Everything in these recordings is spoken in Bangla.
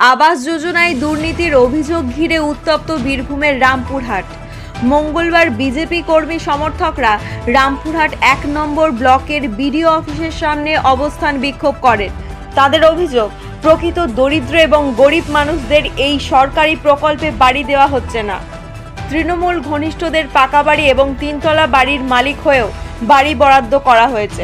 আবাস যোজনায় দুর্নীতির অভিযোগ ঘিরে উত্তপ্ত বীরভূমের রামপুরহাট। মঙ্গলবার বিজেপি কর্মী সমর্থকরা রামপুরহাট ১ নম্বর ব্লকের বিডিও অফিসের সামনে অবস্থান বিক্ষোভ করেন। তাদের অভিযোগ, প্রকৃত দরিদ্র এবং গরিব মানুষদের এই সরকারি প্রকল্পে বাড়ি দেওয়া হচ্ছে না। তৃণমূল ঘনিষ্ঠদের পাকা বাড়ি এবং তিনতলা বাড়ির মালিক হয়েও বাড়ি বরাদ্দ করা হয়েছে,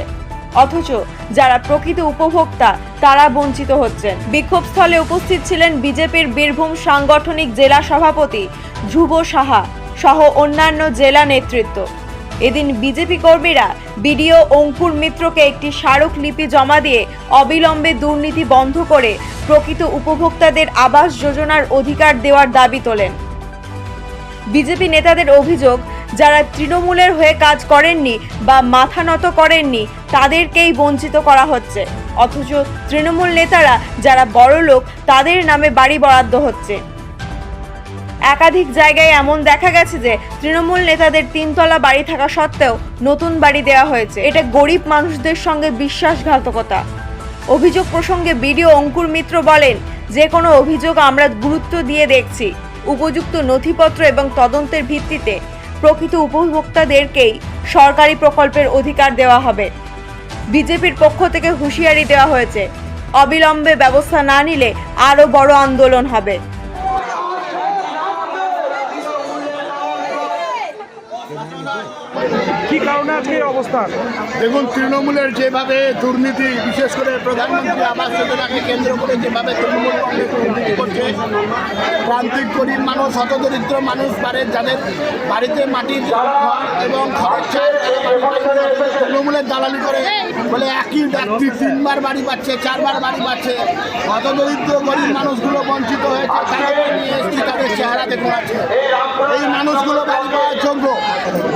অথচ যারা প্রকৃত উপভোক্তা তারা বঞ্চিত হচ্ছেন। বিক্ষোভস্থলে উপস্থিত ছিলেন বিজেপির বীরভূম সাংগঠনিক জেলা সভাপতি ধ্রুব সাহা সহ অন্যান্য জেলা নেতৃত্ব। এদিন বিজেপি কর্মীরা বিডিও অঙ্কুর মিত্রকে একটি স্মারকলিপি জমা দিয়ে অবিলম্বে দুর্নীতি বন্ধ করে প্রকৃত উপভোক্তাদের আবাস যোজনার অধিকার দেওয়ার দাবি তোলেন। বিজেপি নেতাদের অভিযোগ, যারা তৃণমূলের হয়ে কাজ করেননি বা মাথা নত করেননি তাদেরকেই বঞ্চিত করা হচ্ছে, অথচ তৃণমূল নেতারা যারা বড়লোক তাদের নামে বাড়ি বরাদ্দ হচ্ছে। একাধিক জায়গায় এমন দেখা গেছে যে তৃণমূল নেতাদের তিনতলা বাড়ি থাকা সত্ত্বেও নতুন বাড়ি দেওয়া হয়েছে। এটা গরিব মানুষদের সঙ্গে বিশ্বাসঘাতকতা। অভিযোগ প্রসঙ্গে বিডিও অঙ্কুর মিত্র বলেন, যে কোনো অভিযোগ আমরা গুরুত্ব দিয়ে দেখছি। উপযুক্ত নথিপত্র এবং তদন্তের ভিত্তিতে প্রকৃত উপভোক্তাদেরকেই সরকারি প্রকল্পের অধিকার দেওয়া হবে। বিজেপির পক্ষ থেকে হুঁশিয়ারি দেওয়া হয়েছে, অবিলম্বে ব্যবস্থা না নিলে আরও বড় আন্দোলন হবে। কি কারণে আজকে এই অবস্থা? দেখুন, তৃণমূলের যেভাবে দুর্নীতি, বিশেষ করে প্রধানমন্ত্রী আবাস যোজনাকে কেন্দ্র করে যেভাবে তৃণমূল কংগ্রেস দুর্নীতি করছে, প্রান্তিক গরিব মানুষ, হতদরিদ্র মানুষ পারে যাদের বাড়িতে মাটির ঘর এবং খড়ের চাল তৃণমূলের দালালি করে বলে একই ব্যক্তি 3বার বাড়ি পাচ্ছে, 4বার বাড়ি পাচ্ছে। হতদরিদ্র গরিব মানুষগুলো বঞ্চিত হয়েছে, তাদেরকে নিয়ে এসছি, তাদের চেহারা দেখুন আছে। এই মানুষগুলো বাড়ি পাওয়ার যোগ্য।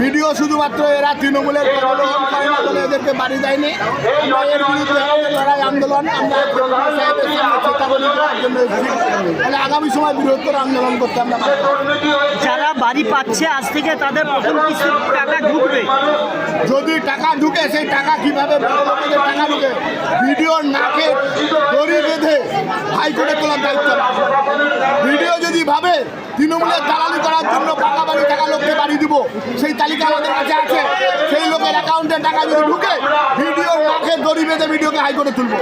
ভিডিও শুধুমাত্র এরা তৃণমূলের প্রলোভন করে না বলে এদেরকে বাড়ি দেয়নি। আমরা এর বিরুদ্ধে লড়াই আন্দোলন আমরা চেতাবনী দেওয়ার জন্য এসেছি। তাহলে আগামী সময় বৃহত্তর আন্দোলন করতে আমরা যারা বাড়ি পাচ্ছে আজ থেকে তাদের প্রথম কিস্তির টাকা ঢুকবে। যদি টাকা ঢুকে, সেই টাকা কিভাবে টাকা ঢুকে ভিডিওর নাকে দড়ি বেঁধে হাইকোর্টে তোলার দায়িত্ব। ভিডিও যদি ভাবে তৃণমূলের দালালি করার জন্য পাকা বাড়ি টাকা লোককে বাড়ি দিব, সেই তালিকা আমাদের কাছে আছে। সেই লোকের অ্যাকাউন্টে টাকা যদি ঢুকে, ভিডিওর নাকে দড়ি বেঁধে ভিডিওকে হাইকোর্টে তুলব।